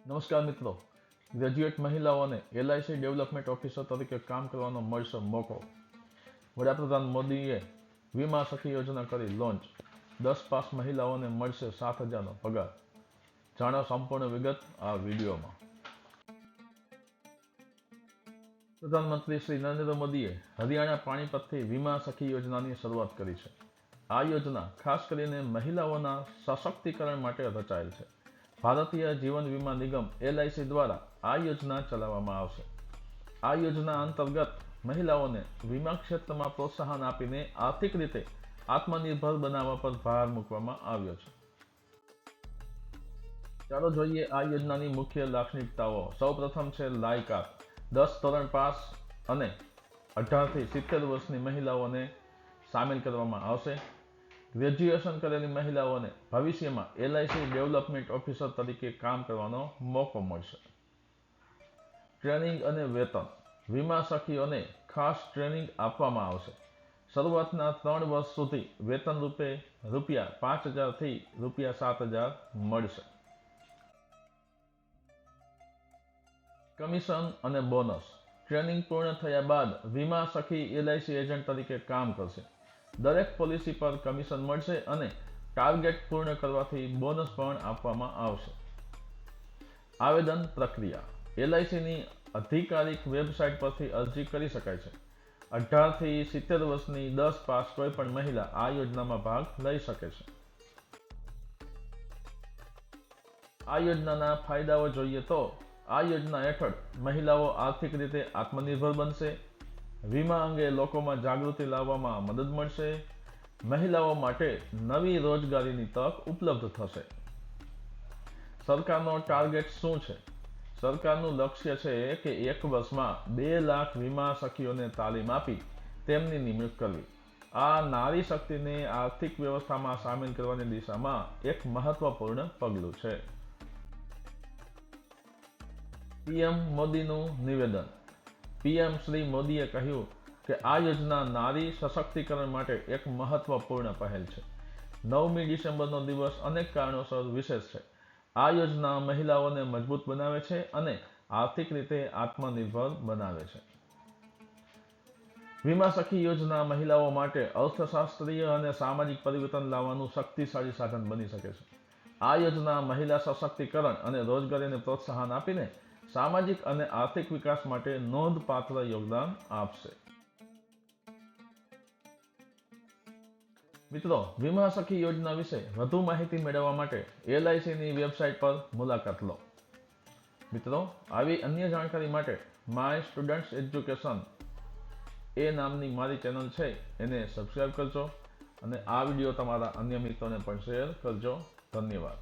નમસ્કાર મિત્રો, ગ્રેજ્યુએટ મહિલાઓને LIC ડેવલપમેન્ટ ઓફિસર તરીકે કામ કરવાનો મળશે મોકો. વડાપ્રધાન મોદીએ વીમા સખી યોજના કરી લોન્ચ. 10 પાસ મહિલાઓને મળશે 7,000નો પગાર. જાણો સંપૂર્ણ વિગત આ વિડીયોમાં. પ્રધાનમંત્રી શ્રી નરેન્દ્ર મોદીએ હરિયાણા પાણીપતથી વીમા સખી યોજનાની શરૂઆત કરી છે. આ યોજના ખાસ કરીને મહિલાઓના સશક્તિકરણ માટે રચાયેલ છે. ભારતીય જીવન વીમા નિગમ LIC દ્વારા આ યોજના ચલાવવામાં આવશે. આ યોજના અંતર્ગત મહિલાઓને વીમા ક્ષેત્રમાં પ્રોત્સાહન આપીને આર્થિક રીતે આત્મનિર્ભર બનાવવા પર ભાર મૂકવામાં આવ્યો છે. ચાલો જોઈએ આ યોજનાની મુખ્ય લાક્ષણિકતાઓ. સૌપ્રથમ છે લાયકાત. 10 ધોરણ પાસ અને 18 થી 70 વર્ષની મહિલાઓને સામેલ કરવામાં આવશે. ગ્રેજ્યુએશન કરેલી મહિલાઓને ભવિષ્યમાં LIC ડેવલપમેન્ટ ઓફિસર તરીકે કામ કરવાનો મોકો મળશે. ટ્રેનિંગ અને વેતન. વીમા સખીઓને ખાસ ટ્રેનિંગ આપવામાં આવશે. શરૂઆતના 3 વર્ષ સુધી વેતન રૂપે ₹5,000 થી ₹7,000 મળશે. કમિશન અને બોનસ. ટ્રેનિંગ પૂર્ણ થયા બાદ વીમા સખી LIC એજન્ટ તરીકે કામ કરશે. દરેક પોલિસી પર કમિશન મળશે અને ટાર્ગેટ પૂર્ણ કરવાથી બોનસ પણ આપવામાં આવશે. આવેદન પ્રક્રિયા. LICની આધિકારિક વેબસાઇટ પરથી અરજી કરી શકાય છે. 18 થી 70 વર્ષની 10 પાસ કોઈપણ મહિલા આ યોજનામાં ભાગ લઈ શકે છે. આ યોજનાના ફાયદાઓ જોઈએ તો આ યોજના હેઠળ મહિલાઓ આર્થિક રીતે આત્મનિર્ભર બનશે. વીમા અંગે લોકોમાં જાગૃતિ લાવવામાં મદદ મળશે. મહિલાઓ માટે નવી રોજગારીની તક ઉપલબ્ધ થશે. સરકારનો ટાર્ગેટ શું છે? સરકારનું લક્ષ્ય છે કે 1 વર્ષમાં 2 લાખ વીમા સખીઓને તાલીમ આપી તેમની નિમણૂક કરવી. આ નારી શક્તિને આર્થિક વ્યવસ્થામાં સામેલ કરવાની દિશામાં એક મહત્વપૂર્ણ પગલું છે. PM મોદીનું નિવેદન. PM શ્રી મોદીએ કહ્યું કે આ યોજના નારી સશક્તિકરણ માટે એક મહત્વપૂર્ણ પહેલ છે. 9મી ડિસેમ્બરનો દિવસ અનેક કારણોસર વિશેષ છે. આ યોજના મહિલાઓને મજબૂત બનાવે છે અને આર્થિક રીતે આત્મનિર્ભર બનાવે છે. વીમા સખી યોજના મહિલાઓ માટે અર્થશાસ્ત્રીય અને સામાજિક પરિવર્તન લાવવાનું શક્તિશાળી સાધન બની શકે છે. આ યોજના મહિલા સશક્તિકરણ અને રોજગારીને પ્રોત્સાહન આપીને સામાજિક અને આર્થિક વિકાસ માટે નોંધપાત્ર યોગદાન આપશે. મિત્રો, વીમા સખી યોજના વિશે વધુ માહિતી મેળવવા માટે LICની વેબસાઇટ પર મુલાકાત લો. મિત્રો, આવી અન્ય જાણકારી માટે માય સ્ટુડન્ટ્સ એજ્યુકેશન નામની મારી ચેનલ છે એને સબસ્ક્રાઇબ કરજો અને આ વિડીયો તમારા અન્ય મિત્રોને પણ શેર કરજો. ધન્યવાદ.